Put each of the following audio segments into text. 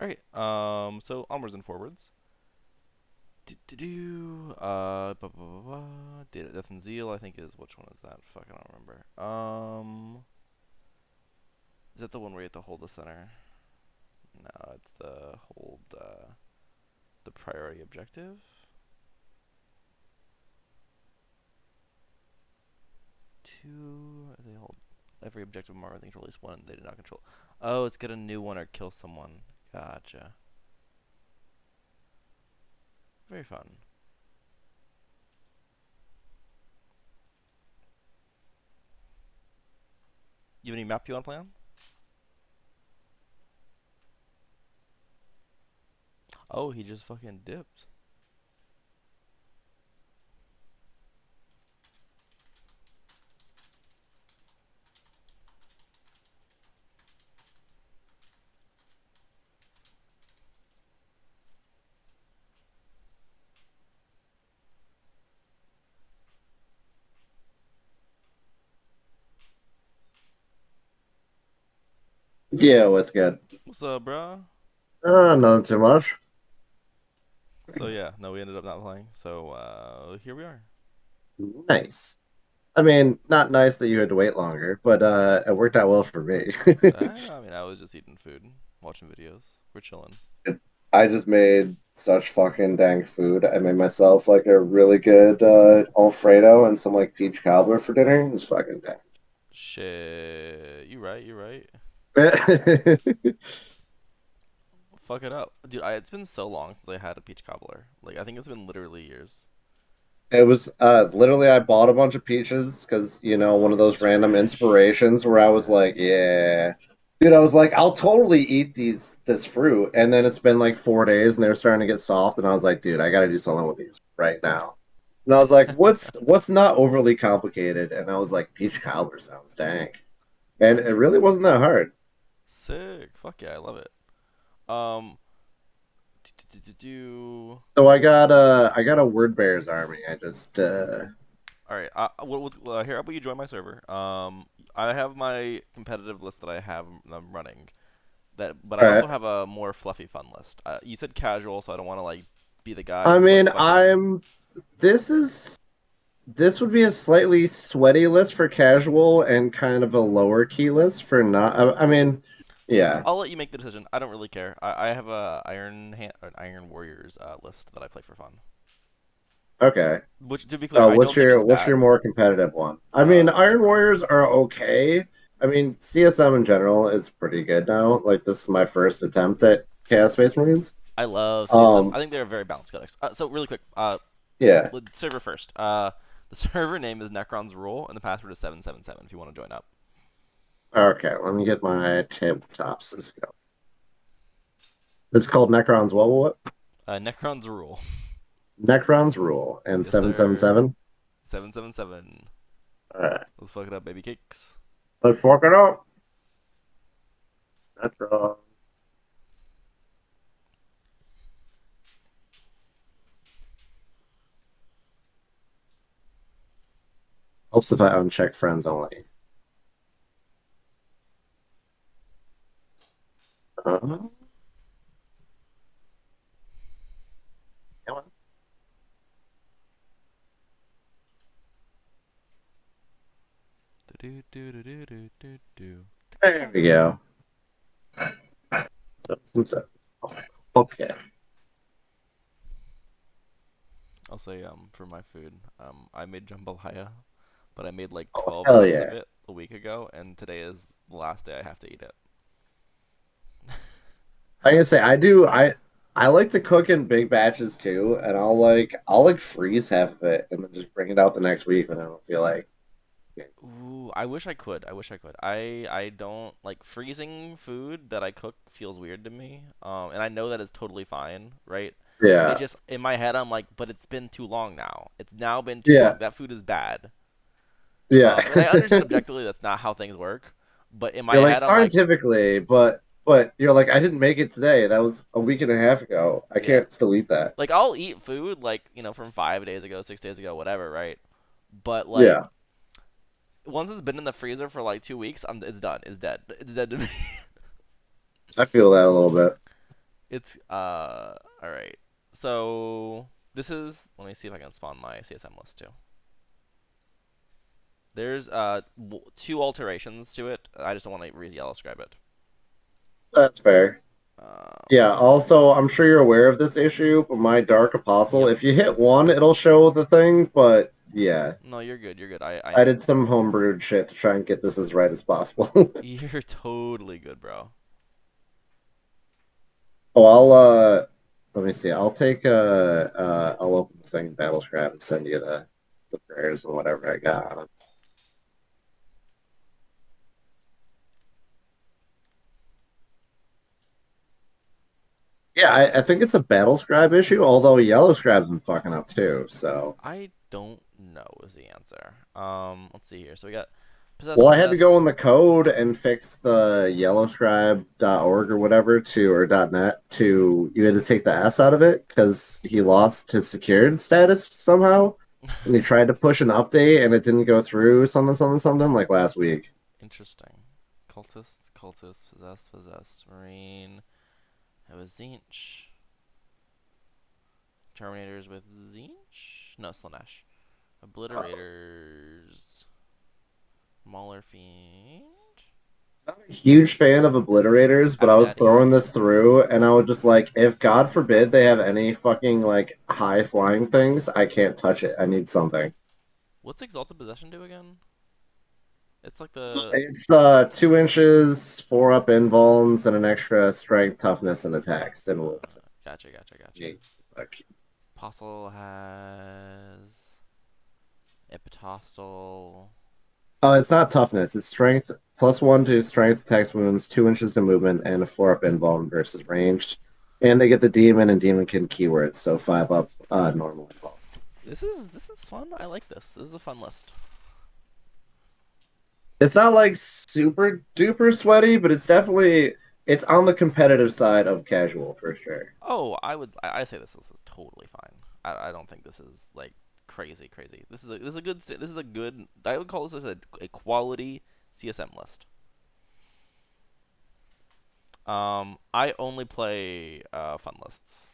Alright, so onwards and forwards. Data, Death and Zeal, I think is, which one is that? Fuck, I don't remember. Is that the one where you have to hold the center? No, it's the hold, the priority objective. Two, they hold every objective more than control at least one they do not control. Oh, it's get a new one or kill someone. Gotcha. Very fun. You have any map you want to play on? Oh, he just fucking dipped. Yeah, what's good? What's up, bro? Not too much. So yeah, no, we ended up not playing. So here we are. Nice. I mean, not nice that you had to wait longer, but it worked out well for me. I mean, I was just eating food, watching videos. We're chilling. I just made such fucking dank food. I made myself like a really good Alfredo and some like peach cobbler for dinner. It was fucking Shit, you right, you right. dank. Fuck it up, dude. It's been so long since I had a peach cobbler. Like I think it's been literally years. It was literally I bought a bunch of peaches because one of those Just random fresh. inspirations where I was like, Yes. yeah, dude, I was like, I'll totally eat this fruit, and then it's been like 4 days and they're starting to get soft, and I was like, dude, I got to do something with these right now. And I was like, what's not overly complicated? And I was like, peach cobbler sounds dank, and it Gotcha. really wasn't that hard. Sick. Fuck yeah, I love it. Um, do. So I got a word bear's army. I just All right. Here, how about you join my server? I have my competitive list that I have running. But I all also right. have a more fluffy fun list. You said casual, so I don't want to like be the guy I who's like mean, fucking. this is This would be a slightly sweaty list for casual and kind of a lower key list for not. I mean, yeah. I'll let you make the decision. I don't really care. I have a Iron Warriors list that I play for fun. Okay. Which, to be clear, I What's don't think your is what's your bad. more competitive one? I mean, Iron Necrons. Warriors are okay. I mean, CSM in general is pretty good now. Like this is my first attempt at Chaos Space Marines. I love CSM. I Um, think they're a very balanced codex. So really quick, yeah. server first. The server name is Necrons Rule, and the password is 777. If you want to join up. Okay, let me get my tabletops. Let's go. It's called Necrons. What? Necrons Rule. Necrons rule and Yes, seven seven sir. seven. 777. All right. Let's fuck it up, baby cakes. Let's fuck it up. Necrons. Helps if I uncheck friends only. Uh, come on. Do do do do do do do. There we go. So. Okay. I'll say for my food, I made jambalaya, but I made like Oh, 12 hell cups of yeah. it a week ago, and today is the last day I have to eat it. I gotta say, I like to cook in big batches too, and I'll like freeze half of it and then just bring it out the next week when I don't feel like it. Ooh, I wish I could. I wish I could. I don't like freezing food that I cook feels weird to me. And I know that it's totally fine, right? It's Yeah. just in my head I'm like, but it's been too long now. It's now been too Yeah. long. That food is bad. Yeah. And I understand objectively that's not how things work, but in my You're like head I'm like, scientifically, but you're like, I didn't make it today. That was a week and a half ago. I yeah. can't still eat that. Like I'll eat food like, from 5 days ago, 6 days ago, whatever, right? But like Yeah. once it's been in the freezer for like 2 weeks, it's done. It's dead. It's dead to me. I feel that a little bit. It's all right. So this is. Let me see if I can spawn my CSM list too. There's two alterations to it. I just don't want to re-yellow scribe it. That's fair. Yeah, Let me. also, I'm sure you're aware of this issue, but my Dark Apostle, Yep. if you hit one, it'll show the thing, but yeah, No, you're good. You're good. I I am. did some homebrewed shit to try and get this as right as possible. You're totally good, bro. Oh, let me see. I'll take I'll open the thing Battle Scrap and send you the prayers and whatever I got on it. Yeah, I think it's a Battle Scribe issue, although Yellow Scribe's been fucking up too, so. I don't know is the answer. Let's see here. So we got Well, I had to go possess. in the code and fix the yellowscribe.org or whatever to or .net to you had to take the S out of it because he lost his secured status somehow. And he tried to push an update and it didn't go through something something something like last week. Interesting. Cultist, cultist, possessed, possessed, marine. It was Zinch. Terminators with Zinch? No, Slanesh. Obliterators. Mauler Fiend. Not a huge fan of obliterators, but I was throwing Abernathy. this through and I was just like, if God forbid they have any fucking like high flying things, I can't touch it. I need something. What's Exalted Possession do again? It's like the. It's 2 inches, four up invulns, and an extra strength, toughness, and attacks and wounds. Gotcha, gotcha, gotcha. Neat. Okay. Apostle has. Epitostal. It's not toughness. It's strength +1 to strength, attacks, wounds, 2 inches to movement, and a four up invuln versus ranged. And they get the demon and demonkin keywords, so five up normal invuln. This is fun. I like this. This is a fun list. It's not like super duper sweaty, but it's on the competitive side of casual for sure. Oh, I say this is totally fine. I don't think this is like crazy crazy. This is a good this is a good I would call this a quality CSM list. I only play fun lists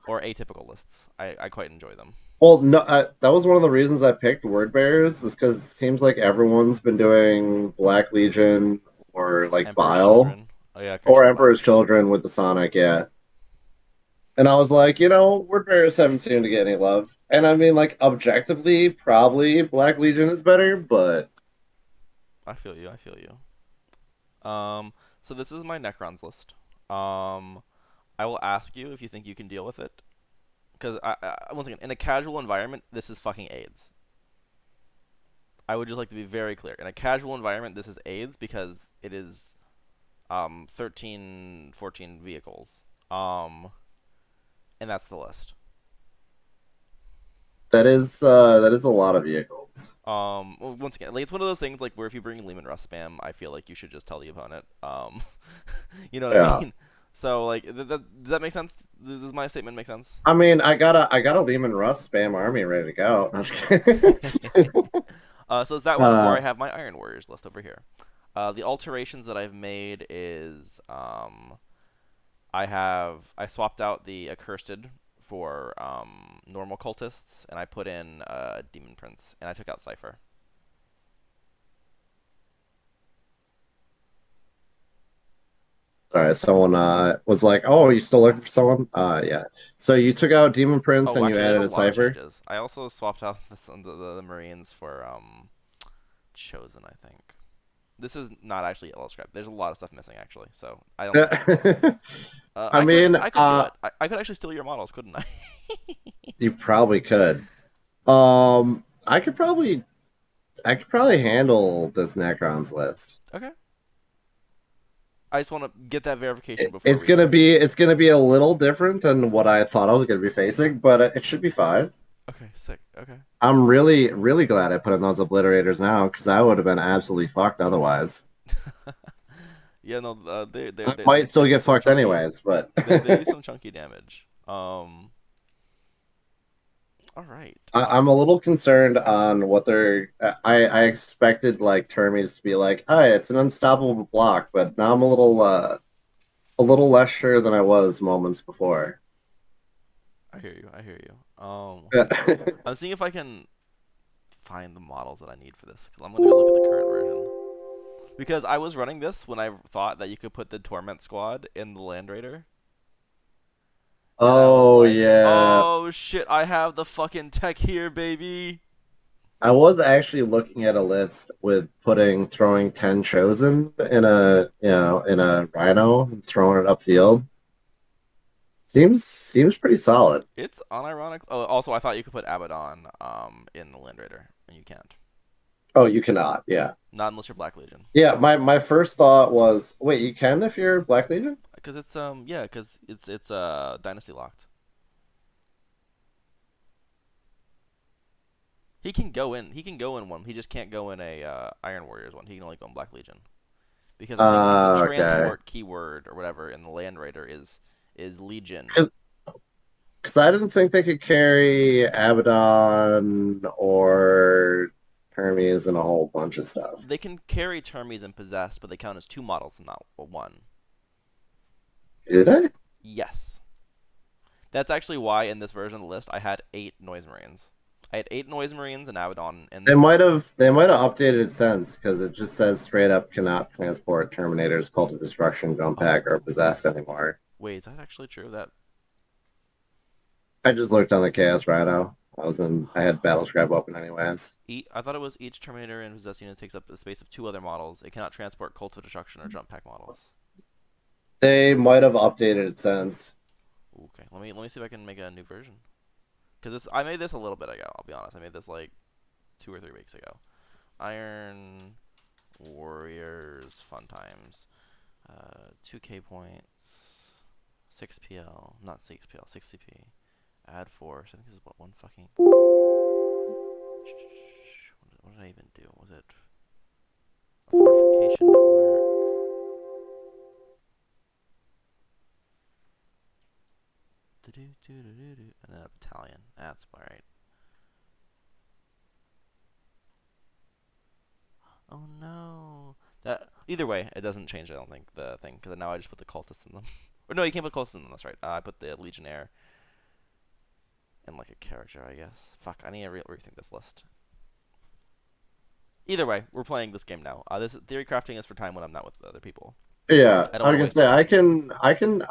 or atypical lists. I quite enjoy them. Well, no, that was one of the reasons I picked Word Bearers, is because it seems like everyone's been doing Black Legion or like Emperor's Bile Children. Oh yeah, or Creation of Bile. Emperor's Children with the Sonic, yeah. And I was like, Word Bearers haven't seemed to get any love. And I mean, like, objectively, probably Black Legion is better, but I feel you. I feel you. So this is my Necrons list. Um, I will ask you if you think you can deal with it. Because once again, in a casual environment, this is fucking AIDS. I would just like to be very clear. In a casual environment, this is AIDS because it is 13, 14 vehicles. And that's the list. that is a lot of vehicles. Well, once again, like it's one of those things like where if you bring Lehman Russ spam, I feel like you should just tell the opponent. You know what I Yeah. mean? So like, does that make sense? Does my statement make sense? I mean, I got a Lehman Russ spam army ready to go. I'm just kidding. So it's that one, or uh, I have my Iron Warriors list over here. The alterations that I've made is I swapped out the accursed for normal cultists, and I put in demon prince, and I took out cipher. All right, someone was like, "Oh, you still looking for someone?" Yeah. So you took out Demon Prince Oh, and you actually, there's a added a lot of cipher. changes. I also swapped out the marines for chosen. I think this is not actually yellow script. There's a lot of stuff missing actually, so I don't think I can do it. I mean, I could do it. I could actually steal your models, couldn't I? you probably could. Um, I could probably, I could probably handle this Necrons list. Okay. I just want to get that verification It, before it's we gonna start. be, it's gonna be a little different than what I thought I was gonna be facing, but it should be fine. Okay, sick. Okay. I'm really, really glad I put in those obliterators now because I would have been absolutely fucked otherwise. Yeah, no, I might they still do get some fucked chunky, anyways, but they do some chunky damage. All right. I'm a little concerned on what they're. I expected like Termes to be like, "Hi, it's an unstoppable block," but now I'm a little. a little less sure than I was moments before. I hear you. I hear you. Yeah. I'm seeing if I can find the models that I need for this. Cause I'm gonna go look at the current version. Because I was running this when I thought that you could put the Torment Squad in the Land Raider, and I was Oh like, yeah. oh shit, I have the fucking tech here, baby. I was actually looking at a list with throwing 10 chosen in a rhino and throwing it upfield. Seems pretty solid. It's unironic. Oh, also, I thought you could put Abaddon in the Land Raider, and you can't. Oh, you cannot. Yeah. Not unless you're Black Legion. Yeah, my first thought was, wait, you can if you're Black Legion? Because it's yeah, because it's Dynasty locked. He can go in. He can go in one. He just can't go in a Iron Warriors one. He can only go in Black Legion because I think the Okay. transport keyword or whatever in the Land Raider is Legion. Because I didn't think they could carry Abaddon or Hermes and a whole bunch of stuff. They can carry Termes and Possess, but they count as two models, not one. Do they? Yes, that's actually why in this version of the list I had 8 Noise Marines. I had 8 Noise Marines and Abaddon in the. They might have updated it since because it just says straight up cannot transport Terminators, Cult of Destruction, Jump Pack, or Oh, Possessed anymore. wait, is that actually true? That I just looked on the Chaos Rhino. I had Battle Scribe open anyways. I thought it was each Terminator and Possessed unit takes up the space of 2 other models. It cannot transport Cult of Destruction or Jump Pack models. They might have updated it since. Okay, let me see if I can make a new version. Cause I made this a little bit ago. I'll be honest. I made this like 2 or 3 weeks ago. Iron Warriors Fun Times. 2K points. 6 PL. Not 6 PL. 6 CP. Add force. I think this is what one fucking. What did I even do? Was it a fortification network? And then a battalion. That's alright. Oh no. That either way, it doesn't change. I don't think the thing because now I just put the cultists in them. Or no, you can't put cultists in them. That's right. I put the legionnaire in like a character, I guess. Fuck, I need to rethink this list. Either way, we're playing this game now. This theory crafting is for time when I'm not with other people. Yeah, I don't I want to was gonna waste say their time. I think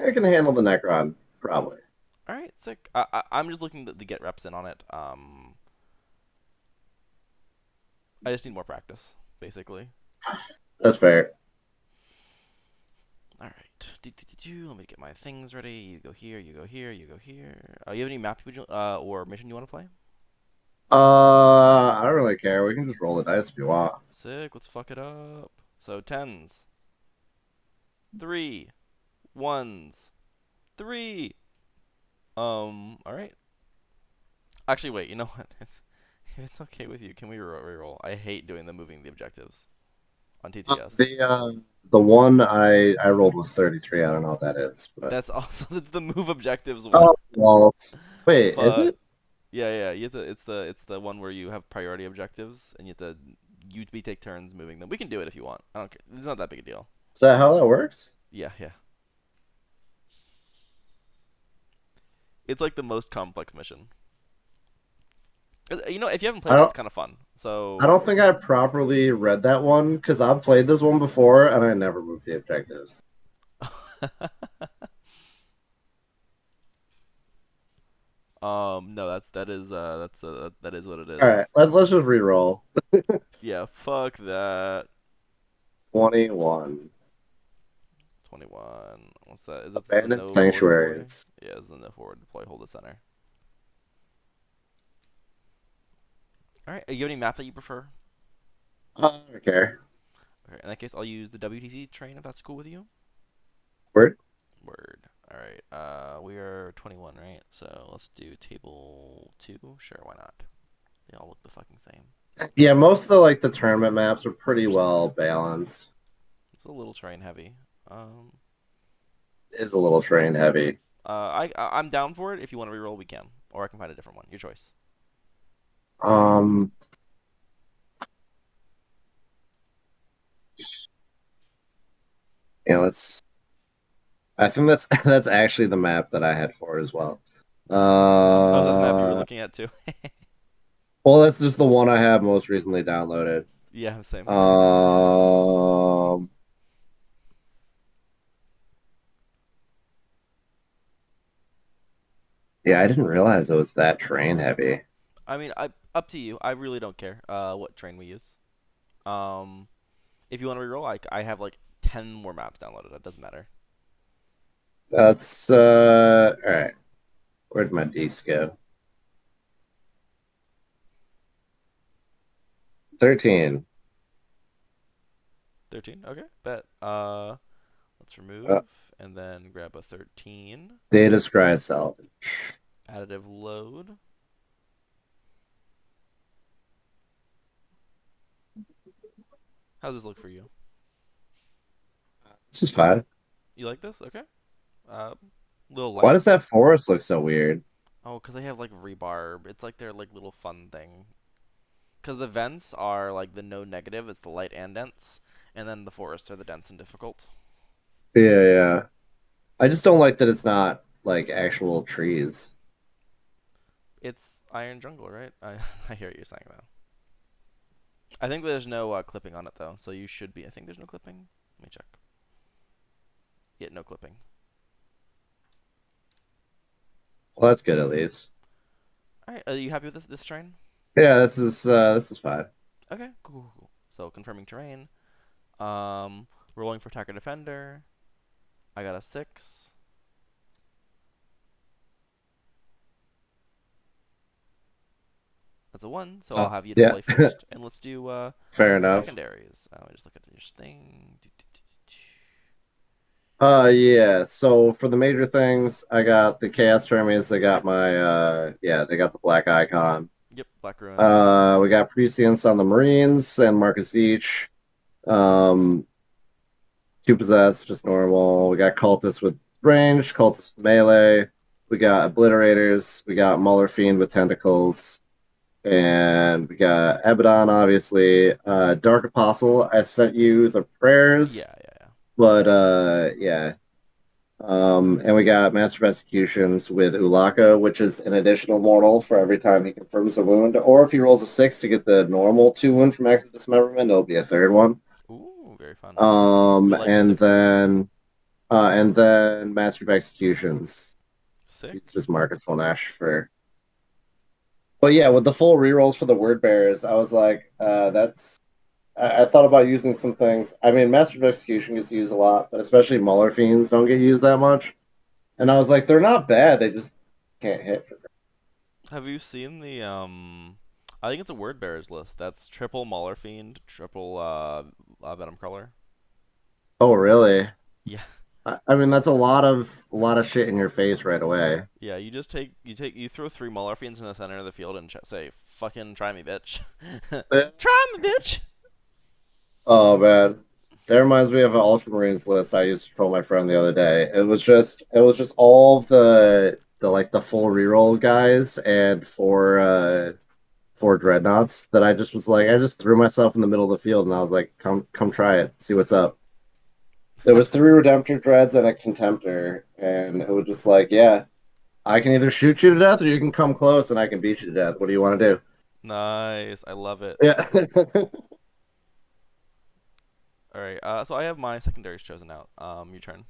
I can handle the Necron probably. All right, sick. I'm just looking to get reps in on it. I just need more practice, basically. That's fair. All right. Let me get my things ready. You go here. You go here. You go here. You have any map or mission you want to play? I don't really care. We can just roll the dice if you want. Sick. Let's fuck it up. So tens, three, ones, three. All right. Actually, wait. You know what? If it's okay with you, can we reroll? I hate doing the moving the objectives on TTS. The one I rolled was 33. I don't know what that is, but That's also that's the move objectives one. oh well. Wait, is Fuck. it? Yeah, yeah. You have to. It's the one where you have priority objectives and we take turns moving them. We can do it if you want. I don't care. It's not that big a deal. Is that how that works? Yeah, yeah. It's like the most complex mission. If you haven't I played it, it's don't kind of fun. I So, don't think I properly read that one because I've played this one before and I never moved the objectives. no, that is what it All right, is. let's just re-roll. Yeah, fuck that. 21. 21. What's that? Is that the Abandoned no forward deploy? sanctuaries. Yeah, it's the no forward deploy. Hold the center. All right. You have any map that you prefer? I don't care. Okay. In that case, I'll use the WTC train if that's cool with you. Word. Word. All right. We are 21, right? So let's do table 2. Sure, why not? They all look the fucking same. Yeah, most of the tournament maps are pretty well balanced. It's a little train heavy. Um, It is a little train heavy. I'm down for it. If you want to reroll, we can, or I can find a different one. Your choice. Um, yeah, let's. I think that's that's actually the map that I had for as well. Oh, is that the map you were Uh, looking at too? well, that's just the one I have most recently downloaded. Yeah, same, same. Um, yeah, I didn't realize it was that train heavy. I mean, up to you. I really don't care what train we use. Um, if you want to reroll, I have like 10 more maps downloaded. It doesn't matter. That's all right. Where'd my D's go? 13. 13. Okay, bet. Let's Uh, remove and then grab a 13. Data scry salvage. Additive load. How's this look for you? This is fine. You like this? Okay. Uh, little Why light. does that forest look so weird? Oh, because they have like rebarb. It's like their like little fun thing. Because the vents are like the no negative. It's the light and dense, and then the forests are the dense and difficult. Yeah, yeah. I just don't like that it's not like actual trees. It's Iron Jungle, right? I I hear what you're saying though. I think there's no clipping on it though, so you should be. I think there's no clipping. Let me check. Yeah, no clipping. Well, that's good at least. All right, are you happy with this train? Yeah, this is fine. Okay, cool, cool, cool. So confirming terrain. Um, rolling for attacker defender. I got a 6. That's a 1, so I'll have you Yeah, deploy first, and let's do fair enough. secondaries. Let me just look at your thing. Yeah. So for the major things, I got the Chaos Termies. They got my yeah, they got the black icon. Yep, Black Ruin. We got Prescience on the Marines and Marcus each. Um, two possessed, just normal. We got Cultists with range, Cultists with melee. We got Obliterators. We got Mauler Fiend with tentacles. And we got Abaddon, obviously. Dark Apostle, I sent you the prayers, Yeah, yeah, yeah. but yeah. And we got Master of Executions with Ulaka, which is an additional mortal for every time he confirms a wound. Or if he rolls a 6 to get the normal 2 wound from active dismemberment, it'll be a third one. Ooh, very fun. Um, We like the and sixes. then and then Master of Executions. Sick. It's just Marcus Lanesh for. But yeah, with the full rerolls for the word bearers, I was like, that's. I thought about using some things. I mean, Master of Execution gets used a lot, but especially Mauler Fiends don't get used that much. And I was like, they're not bad. They just can't hit for. Have you seen the I think it's a word bearers list. That's triple Mauler Fiend, triple Venom Crawler. Oh, really? Yeah, I mean, that's a lot of shit in your face right away. yeah. You just you throw 3 Mauler Fiends in the center of the field and say, "Fucking try me, bitch." Try me, bitch. Oh man, that reminds me of an Ultramarines list I used to troll my friend the other day. It was just all of the like the full reroll guys and four dreadnoughts that I just was like I just threw myself in the middle of the field and I was like, come try it, see what's up. There was 3 Redemptor dreads and a Contemptor, and it was just like, yeah, I can either shoot you to death or you can come close and I can beat you to death. What do you want to do? Nice. I love it. Yeah. All right. So I have my secondaries chosen out. Your turn.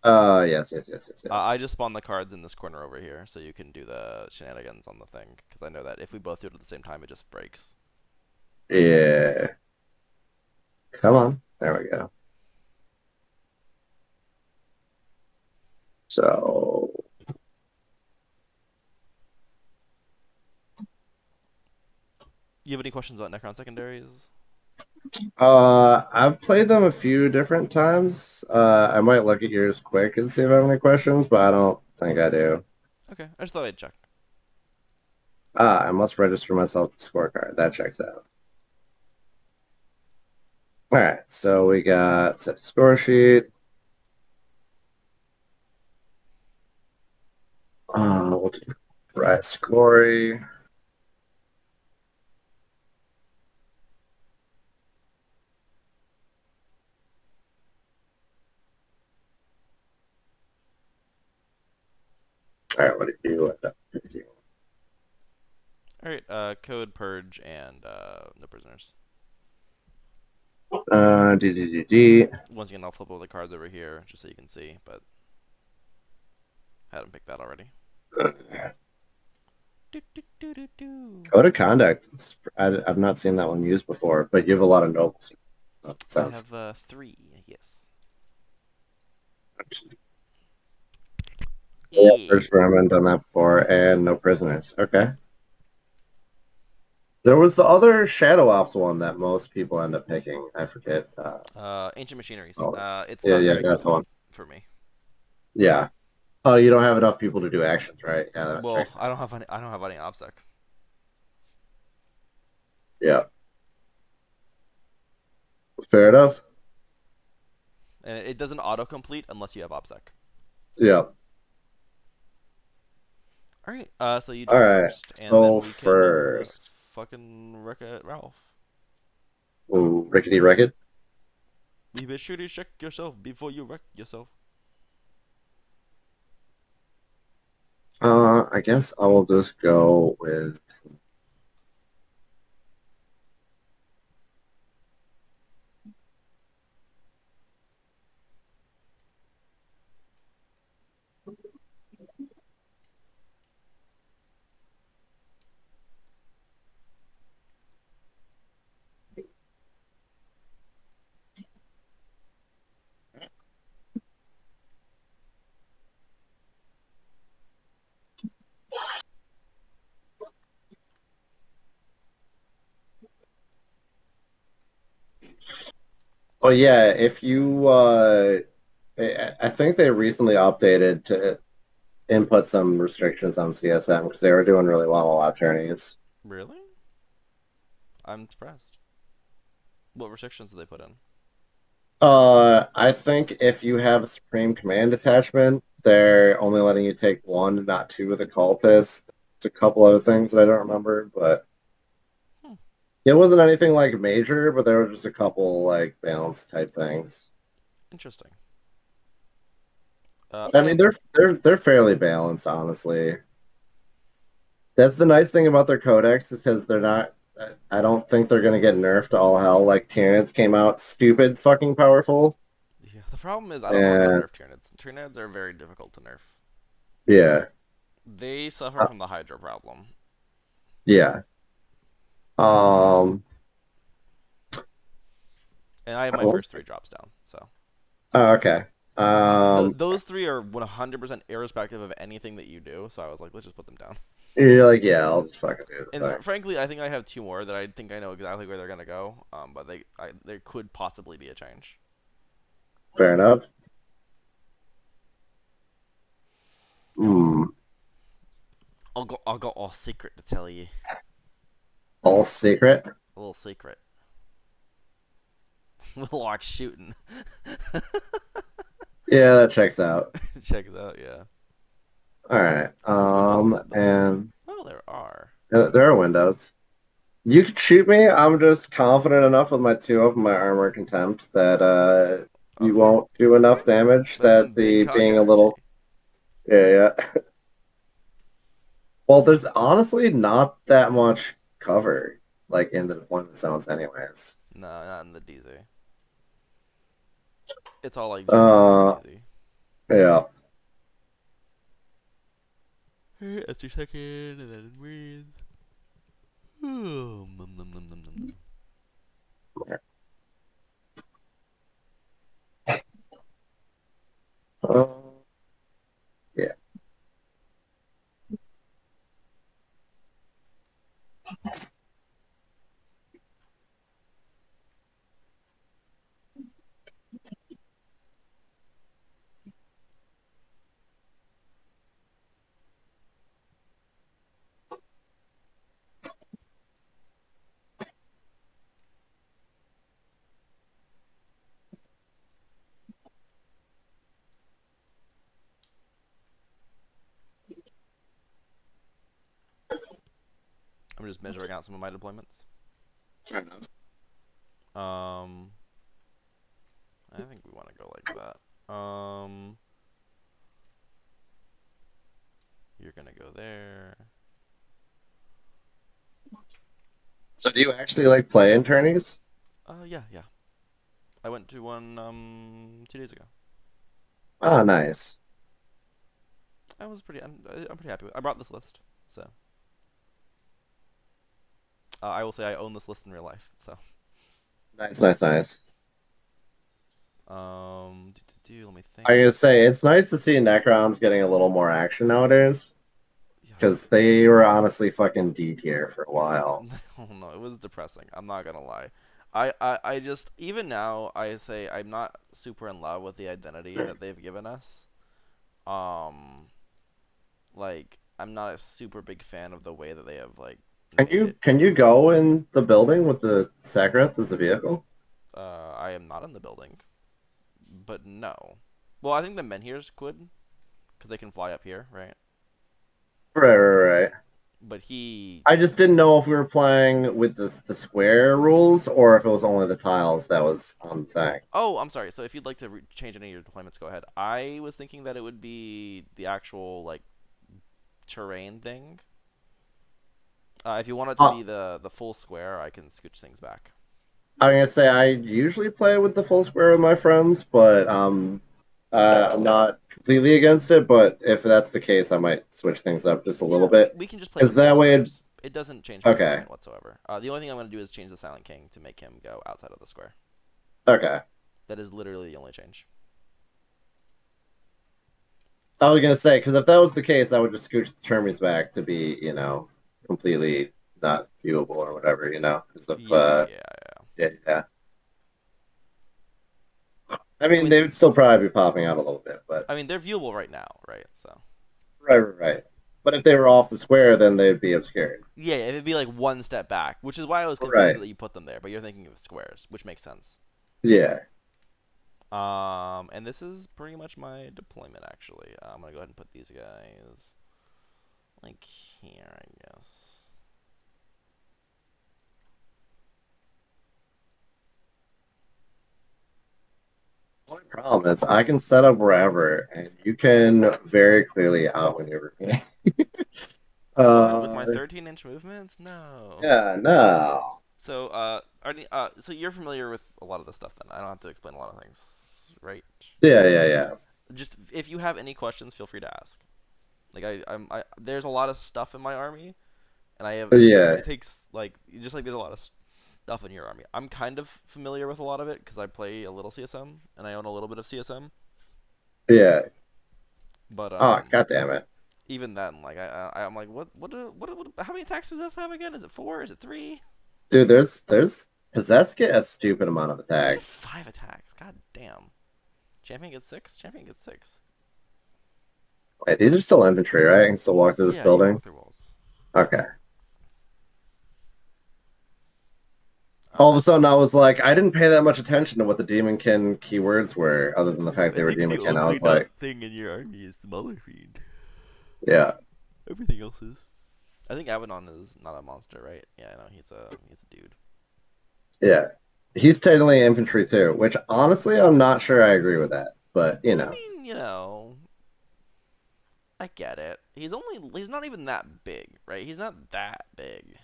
Yes, yes, yes, yes, I yes. just spawned the cards in this corner over here, so you can do the shenanigans on the thing. Because I know that if we both do it at the same time, it just breaks. Yeah. Come on. There we go. So, You have any questions about Necron secondaries? I've played them a few different times. I might look at yours quick and see if I have any questions, but I don't think I do. Okay, I just thought I'd check. I must register myself to scorecard. That checks out. All right, so we got set score sheet. We'll do Rise to Glory. All right, what do you end up picking? All right. Code purge and no prisoners. D. Once again, I'll flip over the cards over here just so you can see, but I hadn't picked that already. Do, do, do, do, do. Code of conduct. I've not seen that one used before, but you have a lot of nobles. I Sounds. have three. Yes. Yeah, search for Yes. him and done that before, and no prisoners. Okay. There was the other Shadow Ops one that most people end up picking. I forget. Ancient machineries. Oh, It's yeah, not yeah, very that's good the one. for me. Yeah. Oh, you don't have enough people to do actions, right? Yeah, that Well, checks I out. don't have any. I don't have any obsec, Yeah. Fair enough. and it doesn't autocomplete unless you have obsec. Yeah. All right. So you All draw right. first, and then So we can first, fucking wreck it, Ralph. ooh, Rickety Wreckit. You be sure to check yourself before you wreck yourself. I guess I will just go with. Oh yeah, if you, I think they recently updated to input some restrictions on CSM because they were doing really well on attorneys. Really? I'm surprised. What restrictions did they put in? I think if you have a Supreme Command attachment, they're only letting you take one, not two of the cultists. There's a couple other things that I don't remember, but Hmm. it wasn't anything like major, but there were just a couple like balance type things. Interesting. I I mean, have. they're fairly balanced, honestly. That's the nice thing about their codex is because they're not. I don't think they're gonna get nerfed to all hell. Like Tyranids came out stupid fucking powerful, Yeah. The problem is I don't know how to and nerf Tyranids. Tyranids are very difficult to nerf. yeah, They suffer uh, from the Hydra problem, yeah. Um. and I have my what was first three drops down. So Oh, okay. those three are 100% irrespective of anything that you do. So I was like, let's just put them down. You're like, yeah, I'll just fucking do the And thing. frankly, I think I have two more that I think I know exactly where they're gonna go. But there could possibly be a change. Fair enough. Hmm. I'll go all secret to tell you All secret. a little secret. We'll watch shooting. Yeah, that checks out. Check it out. Yeah. All right. No windows in that building. And Oh, there are. there are windows. You could shoot me. I'm just confident enough with my two of my armor contempt that you Okay. won't do Okay. enough damage. That's That some big the cock being a energy. little yeah, yeah. Well, there's honestly not that much cover like in the deployment zones, anyways. No, not in the DZ. It's all like just DZ and Uh, DZ. yeah. That's your second, and then breathe. Ooh, num, num, num, num, num, num. Uh, yeah. I'm just measuring out some of my deployments. Fair enough. Um, I think we want to go like that. You're gonna go there. So do you actually like play in tourneys? Yeah, yeah. I went to one 2 days ago. Oh, nice. I was pretty. I'm pretty happy with. I brought this list, so I will say I own this list in real life. So Nice, nice, nice. let me I think. gotta say, it's nice to see Necrons getting a little more action nowadays Yeah, because they were honestly fucking D tier for a while. oh no, it was depressing. I'm not gonna lie. I just even now I say I'm not super in love with the identity that they've given us. Um, like I'm not a super big fan of the way that they have like Can made you it. can you go in the building with the Sagrath as a vehicle? I am not in the building, but no. Well, I think the men here could because they can fly up here, right? Right, right, right. But he. I just didn't know if we were playing with the square rules or if it was only the tiles that was on the thing. Oh, I'm sorry. So if you'd like to change any of your deployments, go ahead. I was thinking that it would be the actual like terrain thing. If you want it to Uh, be the full square, I can scooch things back. I'm gonna say I usually play with the full square with my friends, but I'm not completely against it. But if that's the case, I might switch things up just a little Yeah, bit. we can just play Because with full that way, squares. It doesn't change my okay, deployment whatsoever. The only thing I'm going to do is change the Silent King to make him go outside of the square. okay. That is literally the only change. I was gonna say because if that was the case, I would just scooch the Termies back to be, completely not viewable or whatever, because of Yeah, yeah, yeah. yeah, yeah. I Because mean, they would still probably be popping out a little bit, but I mean, they're viewable right now, right? So right, right, right. But if they were off the square, then they'd be obscured. yeah, it'd be like one step back, which is why I was confused Right. that you put them there. But you're thinking of squares, which makes sense. Yeah. And this is pretty much my deployment actually. I'm gonna go ahead and put these guys like here, I guess. Only problem is I can set up wherever, and you can very clearly outmaneuver me. What with my Uh, 13-inch movements? No. yeah, no. So, so you're familiar with a lot of this stuff then. I don't have to explain a lot of things, right? Yeah, yeah, yeah. Just if you have any questions, feel free to ask. Like there's a lot of stuff in my army, and I have Yeah, it takes like just like there's a lot of stuff in your army. I'm kind of familiar with a lot of it because I play a little CSM and I own a little bit of CSM. yeah. But Oh, god damn it. even then, like I'm like, what? How many attacks does this have again? Is it four? Is it three? Dude, there's Possessed get a stupid amount of They get attacks. 5 attacks. God damn. Champion gets six. Champion gets six. Wait, these are still infantry, right? I can still walk through this Yeah, you can building. walk through walls. Okay. All of I a sudden, I was like, I didn't pay that much attention to what the Demonkin keywords were, other than the fact I they were think the Demonkin. I only was not like, thing in your army is Smaller Fiend. yeah, Everything else is. I think Abaddon is not a monster, right? Yeah, I know he's a dude. yeah. He's technically infantry too, which honestly, I'm not sure I agree with that. But, I mean, I get it. He's not even that big, right? He's not that big.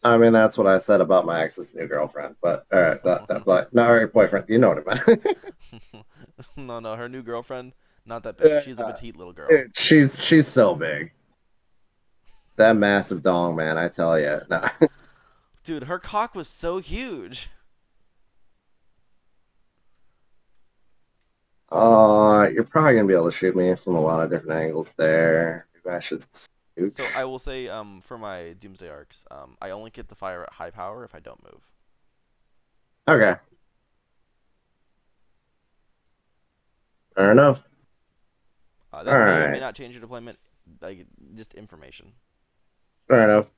I mean, that's what I said about my ex's new girlfriend. But, all right, but, no, her boyfriend, you know what I meant. No, no, her new girlfriend, not that big. She's a Yeah. petite little girl. Dude, she's so big. That massive dong, man, I tell you. No. Dude, her cock was so huge. You're probably gonna be able to shoot me from a lot of different angles there. Maybe I should So scooch. I will say, for my Doomsday arcs, I only get to fire at high power if I don't move. Okay, fair enough. All That may or may right, not change your deployment, like just information. fair enough.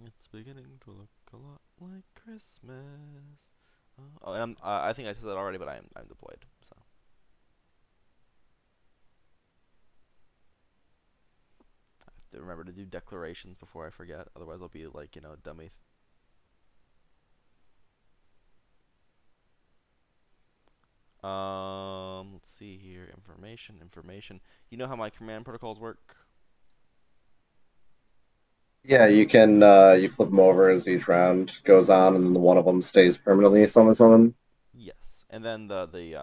It's beginning to look a lot like Christmas. Oh, and I think I said that already, but I'm deployed. So I have to remember to do declarations before I forget. Otherwise, I'll be like dummy. Let's see here. Information. You know how my command protocols work? Yeah, you can you flip them over as each round goes on, and then one of them stays permanently something something. Yes. And then the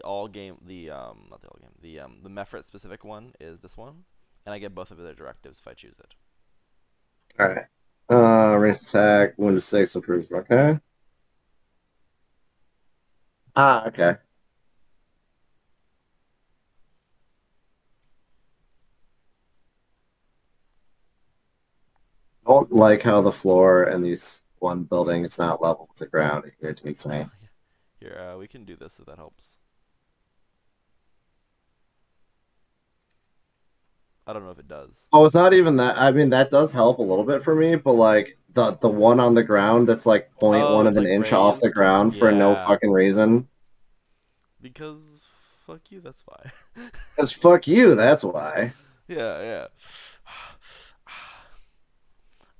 all game not the all game the Mefrit specific one is this one, and I get both of their directives if I choose it. All right. Range attack, 1 to 6 improves. Okay. Ah, okay. Don't like how the floor in these one building is not level with the ground. It irritates me. Oh yeah. Here, we can do this if that helps. I don't know if it does. Oh, it's not even that. I mean, that does help a little bit for me, but like the one on the ground that's like point Oh, one it's of an like inch off the raised. ground for no Yeah, fucking reason. because fuck you. That's why. Because fuck you, that's why. Yeah, yeah.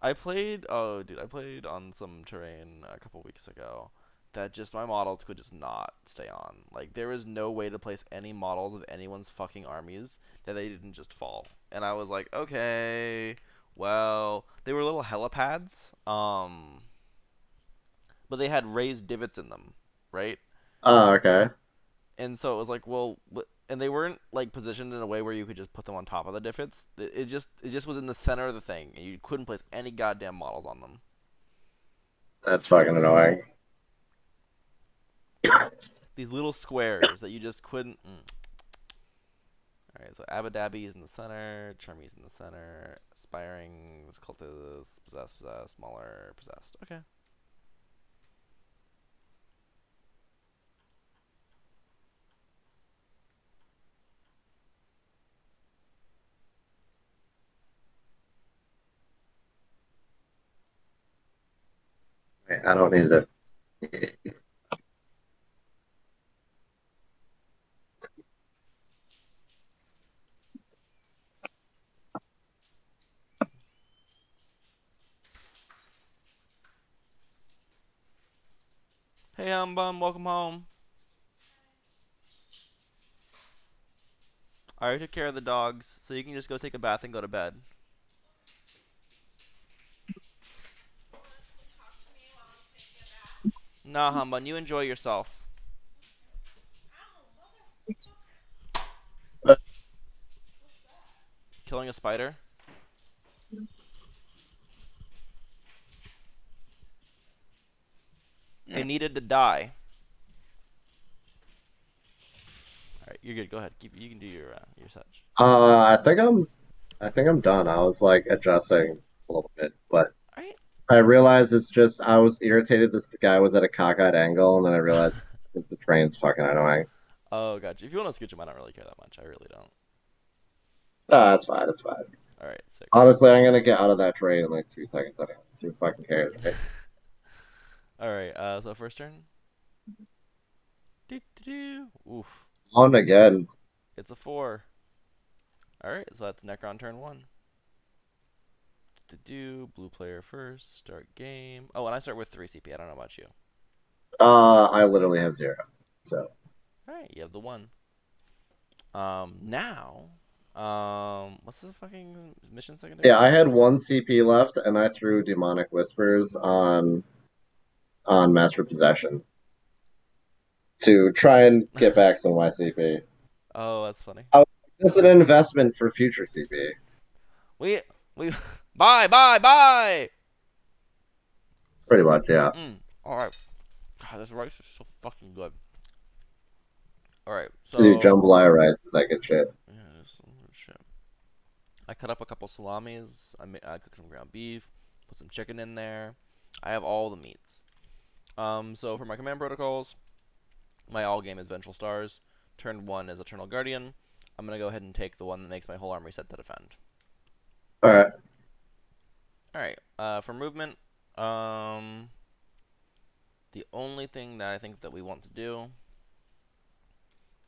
I played. Oh, dude, I played on some terrain a couple weeks ago that just my models could just not stay on. Like there was no way to place any models of anyone's fucking armies that they didn't just fall. And I was like, okay, well, they were little helipads. But they had raised divots in them, right? Oh, okay. And so it was like, well, and they weren't like positioned in a way where you could just put them on top of the divots. It just was in the center of the thing, and you couldn't place any goddamn models on them. That's fucking annoying. These little squares that you just couldn't. All right, so Abadabi's in the center, Charmy's in the center, Aspirings, Cultists, Possessed, Smaller, Possessed. Okay. I don't need to. Hey, Bum, welcome home. I already took care of the dogs, so you can just go take a bath and go to bed. Nah, Humbun, you enjoy yourself. Killing a spider? It needed to die. Alright, you're good. Go ahead. You can do your such. I think I'm done. I was like adjusting a little bit, but Alright. I realized it's just I was irritated this guy was at a cockeyed angle, and then I realized it's because the train's fucking annoying. Oh, gotcha. If you want to scooch him, I don't really care that much. I really don't. Ah, that's fine. That's fine. Alright, sick. Honestly, I'm gonna get out of that trade in like 2 seconds anyway. So who fucking cares, right? Alright, so first turn. Oof. On again. It's a 4. Alright, so that's Necron turn 1. Blue player first. Start game. Oh, and I start with 3 CP. I don't know about you. I literally have zero. So Alright, you have the 1. Now. What's the fucking mission yeah, I secondaries? had one CP left, and I threw demonic whispers on master possession to try and get back some YCP. Oh, that's funny. This is an investment for future CP. We we bye. Pretty much, yeah. All right. God, this rice is so fucking good. All right, Do so jambalaya rice is that good shit. yeah, some shit. I cut up a couple salamis. I cooked some ground beef. Put some chicken in there. I have all the meats. So for my command protocols, my all game is Vengeful Stars. Turn 1 is Eternal Guardian. I'm gonna go ahead and take the one that makes my whole army set to defend. All right. All right. For movement, um, the only thing that I think that we want to do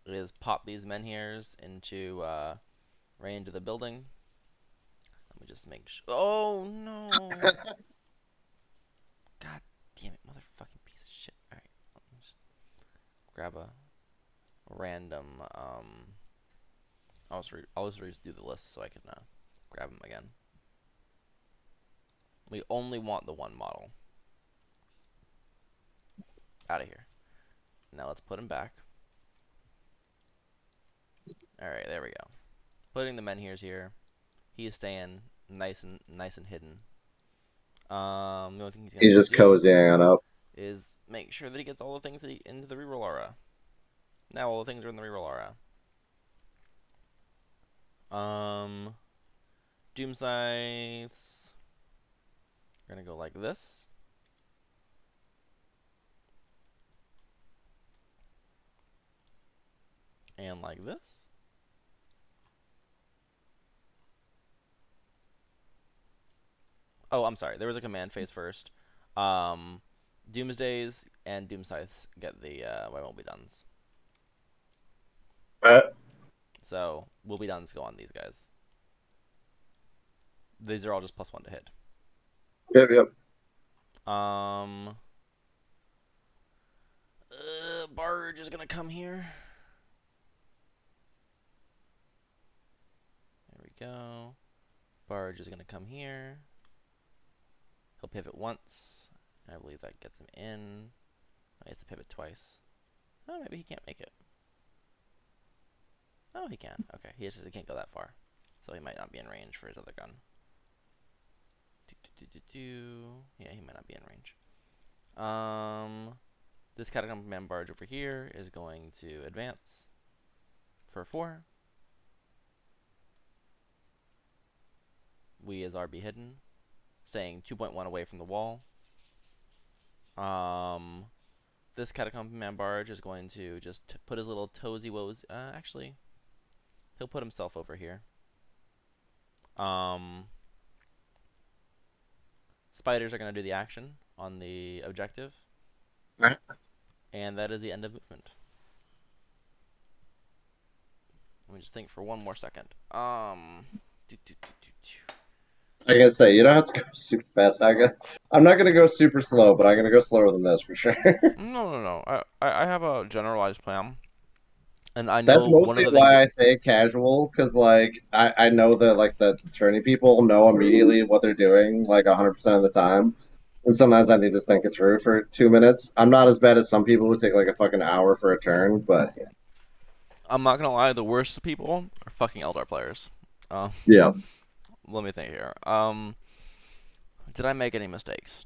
is pop these menhirs into range of the building. Let me just make sure. Oh no! God damn it, motherfucking piece of shit! All right, let me just grab a. random. I'll just redo the list so I can grab them again. We only want the one model. Out of here. Now let's put him back. All right, there we go. Putting the menhirs here. He is staying nice and hidden. The only thing he's gonna He's need to just do cozying on up. is make sure that he gets all the things into the reroll aura. Now all the things are in the reroll aura. Um, Doom Scythes. We're gonna go like this. And like this. Oh, I'm sorry. There was a command phase first. Um, Doomsdays and Doom Scythes get the Why Won't Be Dones. Right. So, Will Be Dones go on these guys. These are all just +1 to hit. Yep, yep. Um, Barge is gonna come here. There we go. Barge is gonna come here. He'll pivot once. I believe that gets him in. Oh, he has to pivot twice. Oh, maybe he can't make it. Oh, he can. Okay, he can't go that far, so he might not be in range for his other gun. Yeah, he might not be in range. This Catacomb Man Barge over here is going to advance for 4. We as RB hidden, staying 2.1 away from the wall. This Catacomb Man Barge is going to just put his little toesy woes. Actually, he'll put himself over here. Um, Spiders are going to do the action on the objective, Right. and that is the end of movement. Let me just think for one more second. Do, do, do, do. I gotta say, you don't have to go super fast. I'm not gonna go super slow, but I'm gonna go slower than this for sure. No, no, no. I have a generalized plan, and I That's know one of mostly the things that why I say casual, because like I know that like the attorney people know immediately what they're doing, like 100% of the time. And sometimes I need to think it through for 2 minutes. I'm not as bad as some people who take like a fucking hour for a turn, but I'm not gonna lie. The worst people are fucking Eldar players. Uh, yeah. Let me think here. Did I make any mistakes?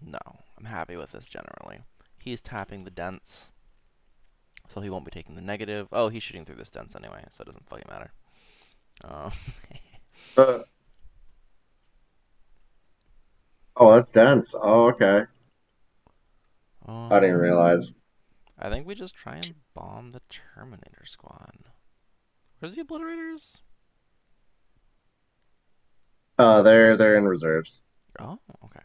No. I'm happy with this generally. He's tapping the dents, so he won't be taking the negative. Oh, he's shooting through this dents anyway, so it doesn't fucking matter. Uh, Uh, oh, that's dense. Oh, okay. I didn't um, realize. I think we just try and bomb the Terminator squad. Where's the Obliterators? They're in reserves. Oh, okay.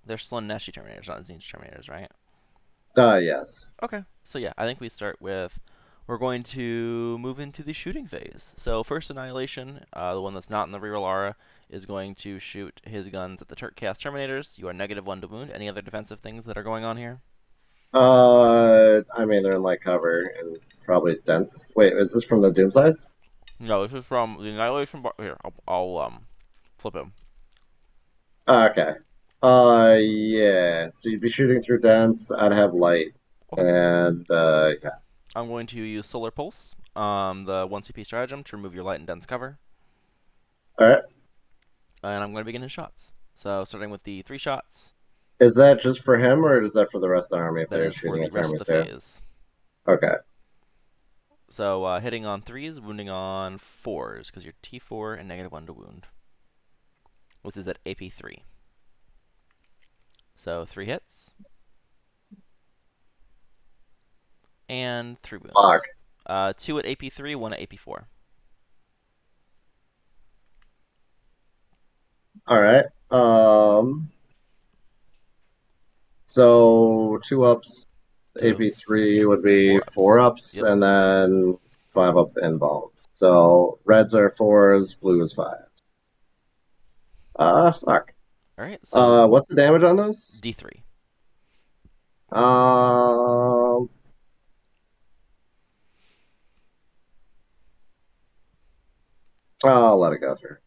They're Slaaneshi Terminators, not Tzeentch Terminators, right? Yes. Okay, so yeah, I think we start with. We're going to move into the shooting phase. So first Annihilation, the one that's not in the reroll aura, is going to shoot his guns at the Chaos Terminators. You are -1 to wound. Any other defensive things that are going on here? I mean they're in light cover and probably dense. Wait, is this from the Doom size? No, this is from the Annihilation bar. Here, I'll flip him. Okay. Yeah. So you'd be shooting through dense. I'd have light, Okay. and yeah. I'm going to use Solar Pulse, the 1 CP stratagem, to remove your light and dense cover, All right. and I'm going to begin his shots. So starting with the 3 shots, Is that just for him, or is that for the rest of the army if that they're is for shooting the at rest of armies the too? phase. Okay. So hitting on 3s, wounding on 4s, because you're T4 and -1 to wound. This is at AP3. So 3 hits and 3 Fuck. wounds. 2 at AP3, 1 at AP4. All right. So 2 ups, To AP3 would be 4 four ups. ups, Yep. and then 5 up in bones. So reds are fours, blue is five. Fuck. All right. So What's the damage on those? D3. Um, I'll let it go through.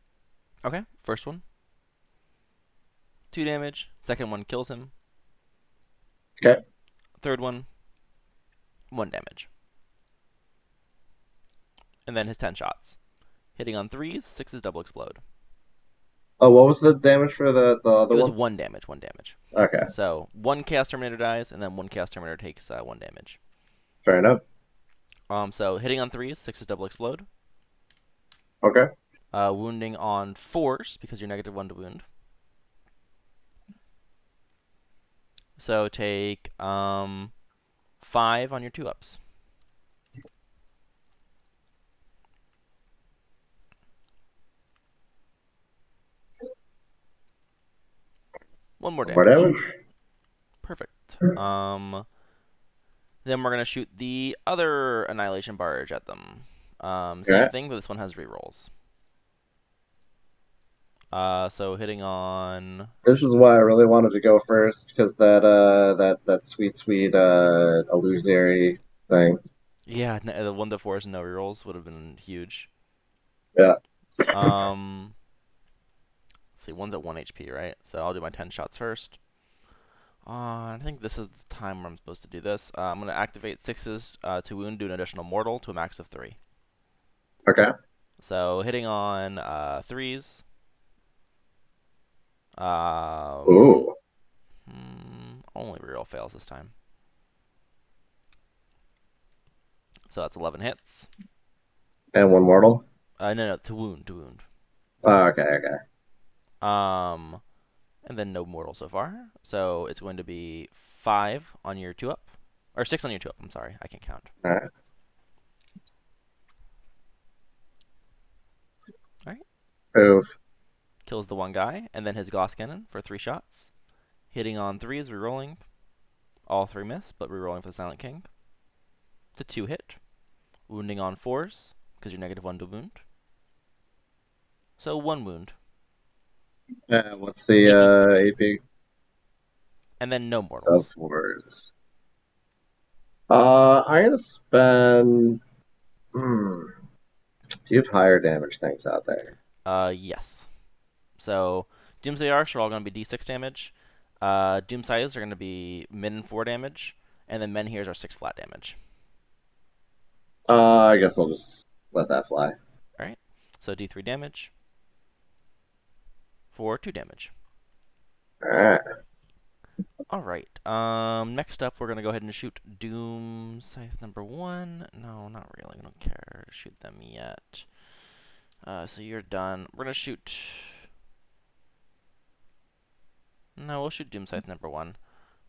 Okay, first one, 2 damage. Second one kills him. Okay. Third one, 1 damage. And then his 10 shots. Hitting on 3s, 6s double explode. Oh, what was the damage for the It other was one? 1 damage, 1 damage. Okay, So 1 Chaos Terminator dies, and then 1 Chaos Terminator takes 1 damage. fair enough. So hitting on 3s, 6s double explode. Okay. Wounding on 4s, because you're negative 1 to wound. So take 5 on your 2-ups. One more More damage. damage. Perfect. Then we're going to shoot the other Annihilation Barge at them. All Same right. thing, but this one has rerolls. So hitting on... This is why I really wanted to go first because that sweet illusionary thing. Yeah, the 1 to 4s and no rerolls would have been huge. Yeah. Um, let's see, one's at 1 HP, right? So I'll do my 10 shots first. I think this is the time where I'm supposed to do this. I'm going to activate 6s to wound, do an additional mortal to a max of 3. Okay. So hitting on 3s. Ooh. Only reroll fails this time. So that's 11 hits. And one mortal. No, to wound, to wound. Oh, okay. Okay. Um, and then no mortal so far. So it's going to be 5 on your 2-up. Or 6 on your 2-up, I'm sorry. I can't count. All right. Alright. Oof. Kills the one guy, and then his Gauss Cannon for 3 shots. Hitting on 3s, rerolling. All 3 miss, but rerolling for the Silent King. To 2 hit. Wounding on 4s, because you're negative 1 to wound. So 1 wound. What's the AP 3. AP? And then no So mortals. fours. I'm gonna spend. Hmm. Do you have higher damage things out there? Yes. So Doomsday Arcs are all going to be d6 damage. Doomsides are going to be min 4 damage. And then Menhirs are 6 flat damage. I guess I'll just let that fly. Alright? So d3 damage for 2 damage. All right. Alright. Next up, we're going to go ahead and shoot Doom Scythe number 1. No, not really. I don't care to shoot them yet. So you're done. We're going to shoot... No, we'll shoot Doom Scythe number 1.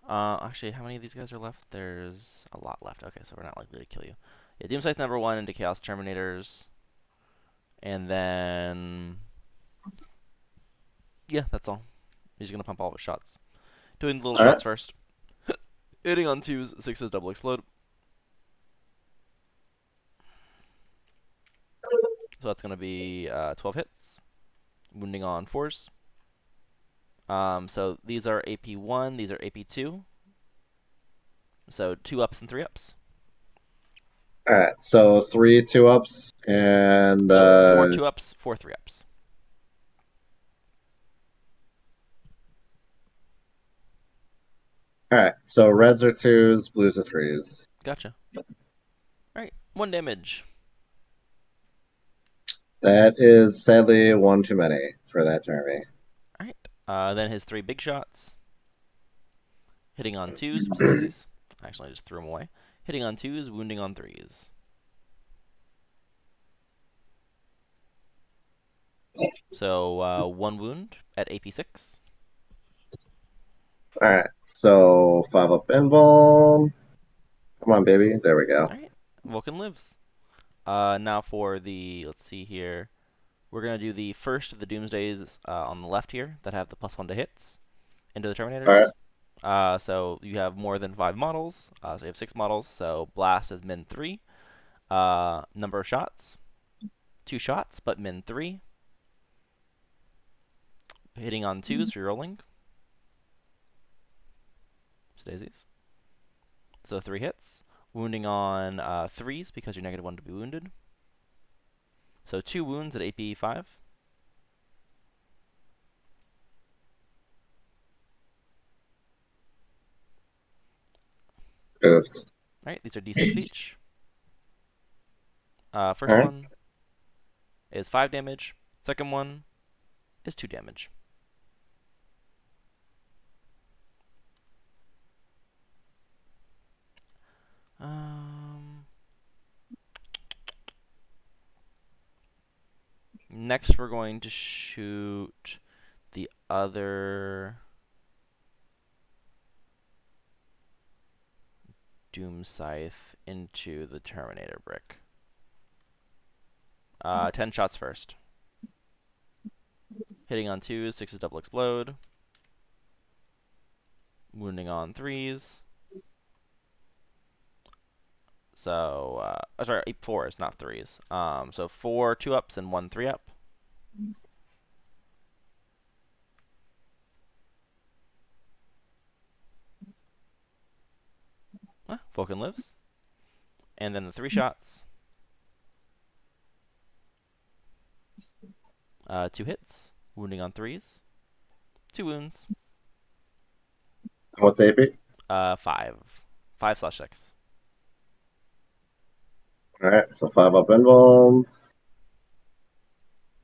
Actually, how many of these guys are left? There's a lot left. Okay, so we're not likely to kill you. Yeah, Doom Scythe number 1 into Chaos Terminators. And then... Yeah, that's all. He's going to pump all of his shots. Doing the little All right. shots first. Hitting on 2s, 6s double explode. So that's going to be 12 hits. Wounding on 4s. So these are AP1, these are AP2. So 2 ups and 3 ups. All right. So three two ups and So 4 2 ups, 4 3 ups. all right. So reds are twos, blues are threes. Gotcha. Alright, 1 damage. That is sadly one too many for that Jeremy. Alright. Then his 3 big shots. Hitting on 2s. Oops, daisies. Actually, I just threw them away. Hitting on 2s, wounding on 3s. So 1 wound at AP6. All right. So five up invuln. Come on, baby. There we go. Alright, Vulcan lives. Now for the, let's see here. We're going to do the first of the Doomsdays on the left here that have the +1 to hits into the All right. Terminators. So you have more than 5 models. So you have 6 models. So Blast is min 3. Number of shots, 2 shots, but min 3. Hitting on 2s, rerolling. Daisies. So 3 hits. Wounding on 3s because you're negative 1 to be wounded. So 2 wounds at AP 5. Goofed. All right, these are D6 each. All First right. one is 5 damage. Second one is 2 damage. Um, Next, we're going to shoot the other Doom Scythe into the Terminator brick. 10 shots first. Hitting on 2s, 6s double explode. Wounding on 3s. So, sorry, 4s, not 3s. So 4 2-ups and 1 3-up. Vulcan lives. And then the 3 shots. 2 hits. Wounding on 3s. 2 wounds. What's AP? 5. 5/6. All right, so 5 up invulns.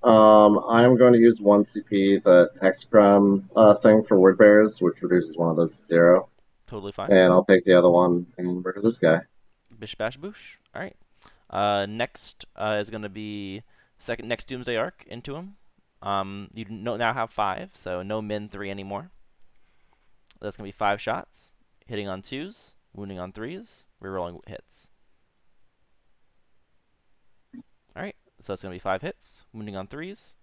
I'm going to use 1 CP, the hexagram thing for word bears, which reduces one of those to 0. Totally fine. And I'll take the other one and murder this guy. Bish bash boosh. All right. Next is going to be second next Doomsday Arc into him. You now have 5, so no min 3 anymore. That's going to be 5 shots, hitting on 2s, wounding on 3s, rerolling hits. All right. So that's going to be 5 hits, wounding on 3s. So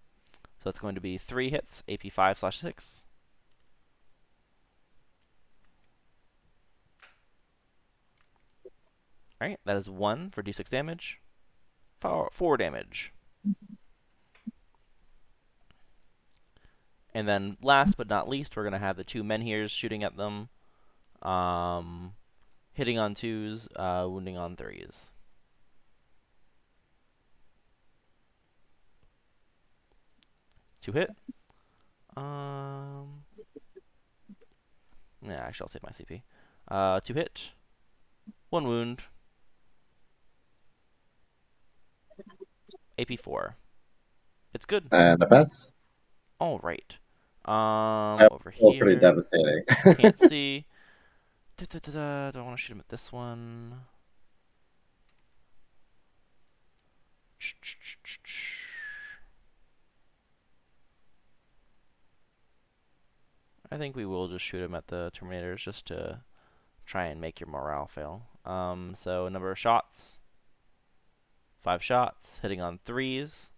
that's going to be 3 hits, AP 5/6. All right. That is 1 for D6 damage. 4 damage. And then last but not least, we're going to have the 2 menhirs shooting at them. Hitting on 2s, wounding on 3s. Two hit. Um, yeah, actually, I'll save my CP. 2 hit. 1 wound. AP 4. It's good. And a pass. All right. That Over was pretty here. devastating. Can't see. Do I want to shoot him at this one? I think we will just shoot him at the Terminators just to try and make your morale fail. So number of shots. 5 shots, hitting on 3s.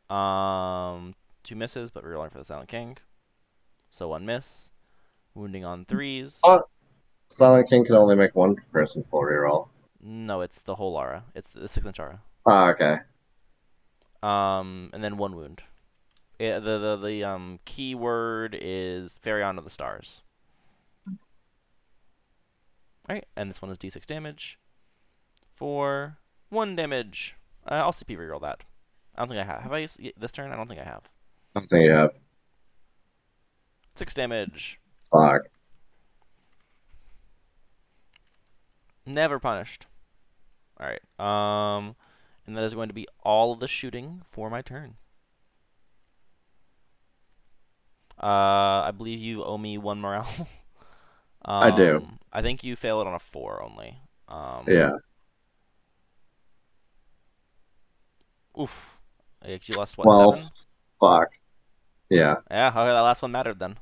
2 misses, but rerolling for the Silent King. So 1 miss. Wounding on 3s. Silent King can only make one person full reroll. No, it's the whole aura. It's the 6-inch aura. Ah, okay. And then 1 wound. The key word is Ferry onto the stars. Alright, and this one is D6 damage. For 1 damage. I'll CP reroll that. I don't think I have. Have I this turn? I don't think I have. I don't think you have. 6 damage. Fuck. Never punished. Alright. And that is going to be all of the shooting for my turn. I believe you owe me 1 morale. I do. I think you fail it on a 4 only. Yeah. Oof. You lost what, Well, 7? fuck. Yeah. Yeah, okay, that last one mattered then.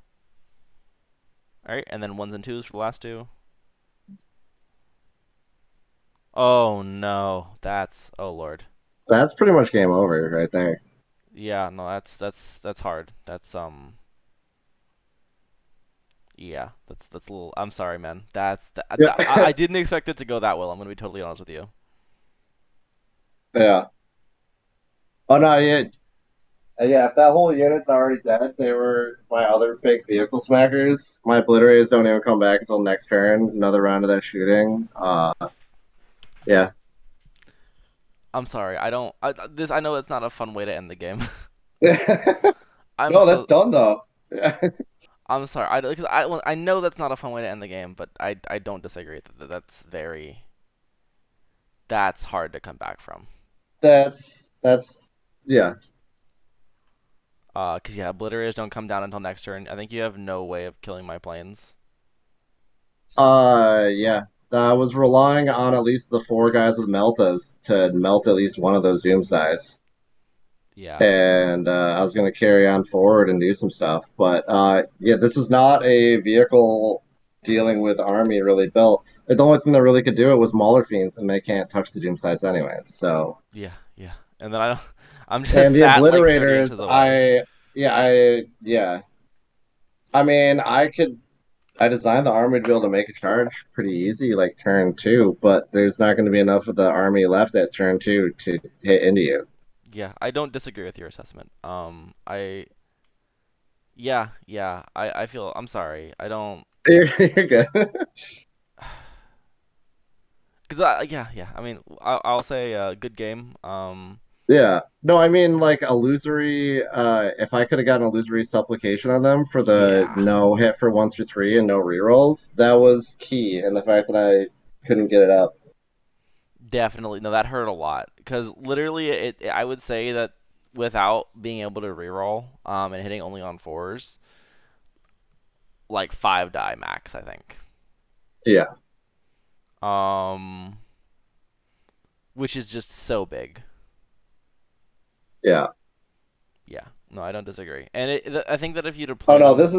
Alright, and then 1s and 2s for the last 2. Oh no. Oh lord. That's pretty much game over right there. Yeah, no, that's hard. Yeah, that's a little. I'm sorry, man. Yeah. I didn't expect it to go that well. I'm gonna be totally honest with you. Yeah. Oh no, yeah. Yeah, if that whole unit's already dead, they were my other big vehicle smackers. My obliterators don't even come back until next turn. Another round of that shooting. Yeah. I'm sorry. I don't. This. I know it's not a fun way to end the game. I'm No, that's so. done though. I'm sorry. I know that's not a fun way to end the game, but I don't disagree. That's very. That's hard to come back from. That's yeah. 'Cause yeah, obliterators don't come down until next turn. I think you have no way of killing my planes. Yeah. I was relying on at least the four guys with meltas to melt at least one of those doomsides. Yeah. And I was going to carry on forward and do some stuff. But yeah, this is not a vehicle dealing with army really built. The only thing that really could do it was Mauler Fiends, and they can't touch the Doomsides anyways. So, Yeah. Yeah. And then I don't. I'm and just the sat like 30 Obliterators, inches away. yeah. I mean, I designed the army to be able to make a charge pretty easy, like turn two, but there's not going to be enough of the army left at turn two to hit into you. Yeah, I don't disagree with your assessment. I yeah, yeah. I feel I'm sorry. I don't You're good. because yeah, yeah. I mean, I'll say good game. Yeah. No, I mean like illusory if I could have gotten illusory supplication on them for the Yeah, no hit for 1 through 3 and no rerolls, that was key. And the fact that I couldn't get it up. definitely. No, that hurt a lot because literally, I would say that without being able to reroll, and hitting only on fours, like 5 die max, I think. Yeah, Um, which is just so big. yeah. Yeah. No, I don't disagree. And I think that if you'd have Oh played no, them, this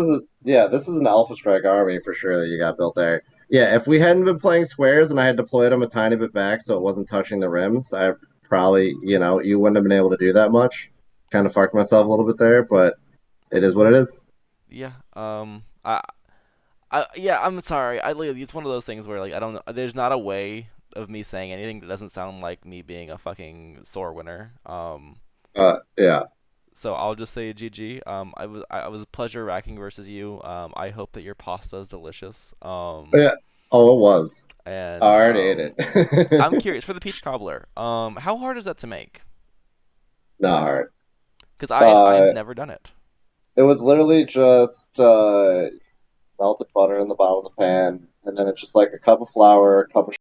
is an Alpha Strike army for sure that you got built there. Yeah, if we hadn't been playing squares and I had deployed them a tiny bit back so it wasn't touching the rims, I probably, you wouldn't have been able to do that much. Kind of fucked myself a little bit there, but it is what it is. yeah. Yeah, I'm sorry. It's one of those things where like I don't know. There's not a way of me saying anything that doesn't sound like me being a fucking sore winner. Yeah. So I'll just say GG. I was a pleasure racking versus you. I hope that your pasta is delicious. Yeah. Oh, it was. I And already ate I'm it. curious for the peach cobbler. How hard is that to make? Not hard. Because I've Uh, never done it. it was literally just melted butter in the bottom of the pan, and then it's just like a cup of flour, a cup of